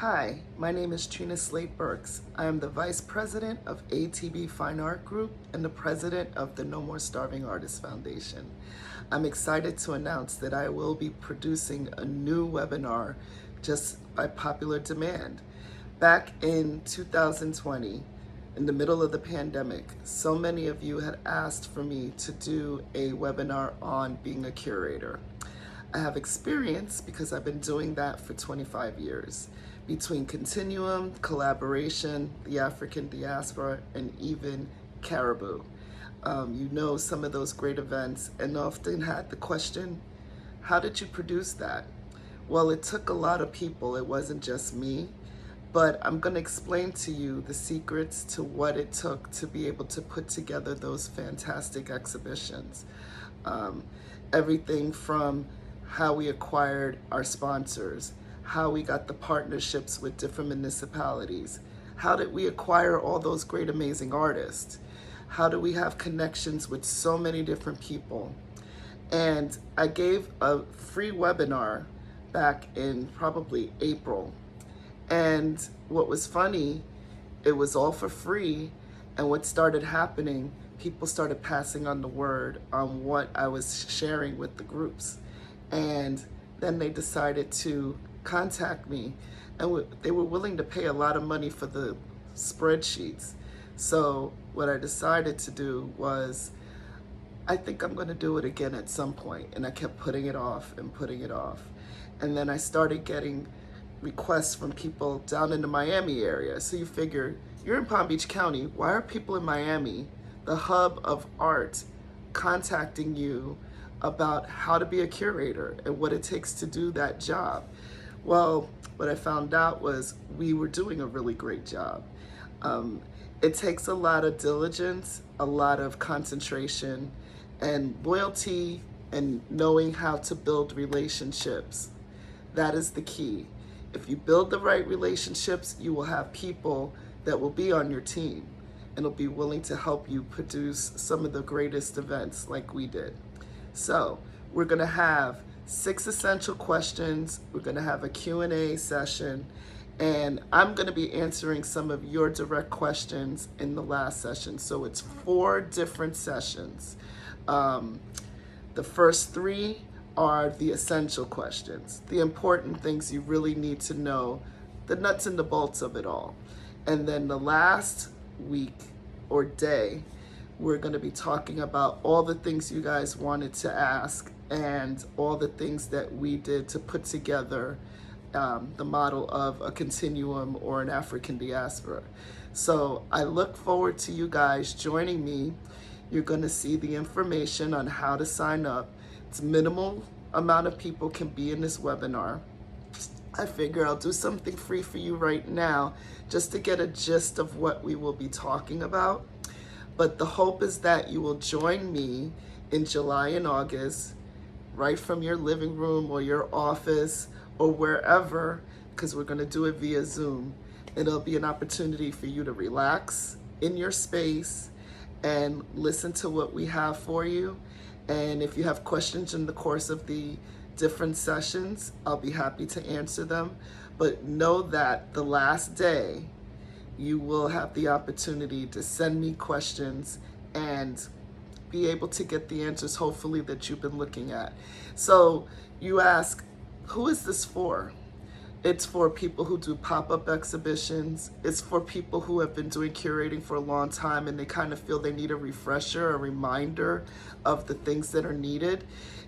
Hi, my name is Trina Slade-Burks. I am the Vice President of ATB Fine Art Group and the President of the No More Starving Artists Foundation. I'm excited to announce that I will be producing a new webinar just by popular demand. Back in 2020, in the middle of the pandemic, so many of you had asked for me to do a webinar on being a curator. I have experience because I've been doing that for 25 years. Between Continuum, Collaboration, the African Diaspora, and even Caribou. You know some of those great events and often had the question, how did you produce that? Well, it took a lot of people, it wasn't just me, but I'm gonna explain to you the secrets to what it took to be able to put together those fantastic exhibitions. Everything from how we acquired our sponsors, how we got the partnerships with different municipalities, how did we acquire all those great, amazing artists, how do we have connections with so many different people. And I gave a free webinar back in probably April. And what was funny, it was all for free. And what started happening, people started passing on the word on what I was sharing with the groups. And then they decided to contact me, and they were willing to pay a lot of money for the spreadsheets. So what I decided to do was, I think I'm going to do it again at some point, and I kept putting it off and putting it off. And then I started getting requests from people down in the Miami area. So you figure, you're in Palm Beach County, why are people in Miami, the hub of art, contacting you about how to be a curator and what it takes to do that job? Well, what I found out was we were doing a really great job. It takes a lot of diligence, a lot of concentration, and loyalty, and knowing how to build relationships. That is the key. If you build the right relationships, you will have people that will be on your team and will be willing to help you produce some of the greatest events like we did. So we're gonna have 6 essential questions. We're gonna have a Q&A session, and I'm gonna be answering some of your direct questions in the last session. So it's 4 different sessions. The first 3 are the essential questions, the important things you really need to know, the nuts and the bolts of it all. And then the last week or day, we're going to be talking about all the things you guys wanted to ask and all the things that we did to put together the model of a continuum or an African diaspora. So I look forward to you guys joining me. You're going to see the information on how to sign up. It's minimal amount of people can be in this webinar. I figure I'll do something free for you right now just to get a gist of what we will be talking about. But the hope is that you will join me in July and August, right from your living room or your office or wherever, because we're going to do it via Zoom. It'll be an opportunity for you to relax in your space and listen to what we have for you. And if you have questions in the course of the different sessions, I'll be happy to answer them. But know that the last day, you will have the opportunity to send me questions and be able to get the answers, hopefully, that you've been looking at. So you ask, who is this for? It's for people who do pop-up exhibitions. It's for people who have been doing curating for a long time and they kind of feel they need a refresher, a reminder of the things that are needed.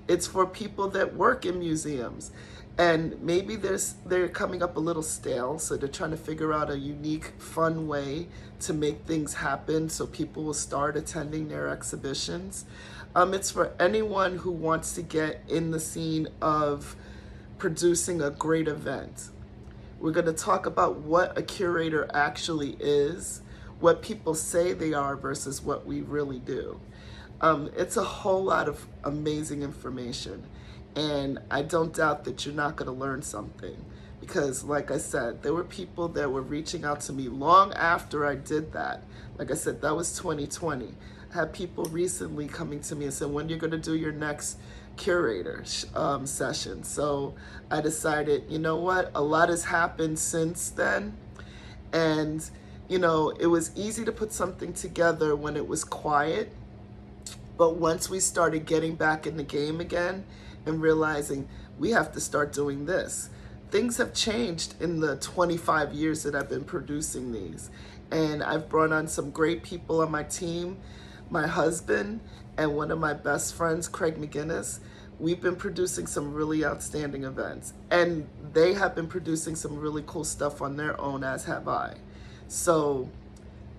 It's for people that work in museums. And maybe they're coming up a little stale, so they're trying to figure out a unique, fun way to make things happen so people will start attending their exhibitions. It's for anyone who wants to get in the scene of producing a great event. We're going to talk about what a curator actually is, what people say they are versus what we really do. It's a whole lot of amazing information. And I don't doubt that you're not going to learn something, because like I said, there were people that were reaching out to me long after I did that. Like I said, that was 2020. I had people recently coming to me and saying, when you're going to do your next curator session. So I decided, you know what, a lot has happened since then. And, you know, it was easy to put something together when it was quiet. But once we started getting back in the game again and realizing we have to start doing this, things have changed in the 25 years that I've been producing these. And I've brought on some great people on my team, my husband, and one of my best friends, Craig McGinnis. We've been producing some really outstanding events. And they have been producing some really cool stuff on their own, as have I. So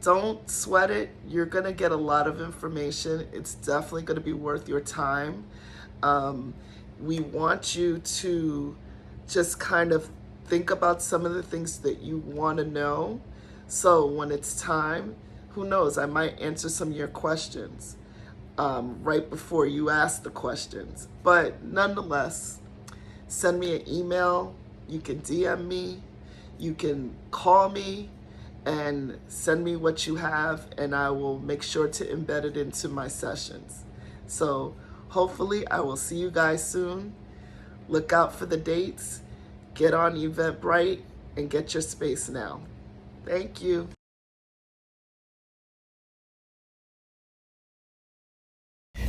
don't sweat it. You're going to get a lot of information. It's definitely going to be worth your time. We want you to just kind of think about some of the things that you want to know. So when it's time, who knows, I might answer some of your questions right before you ask the questions. But nonetheless, send me an email. You can DM me. You can call me and send me what you have, and I will make sure to embed it into my sessions. So hopefully I will see you guys soon. Look out for the dates. Get on Eventbrite and get your space now. Thank you.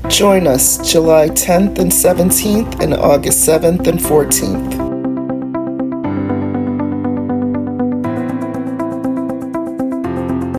Join us July 10th and 17th and August 7th and 14th.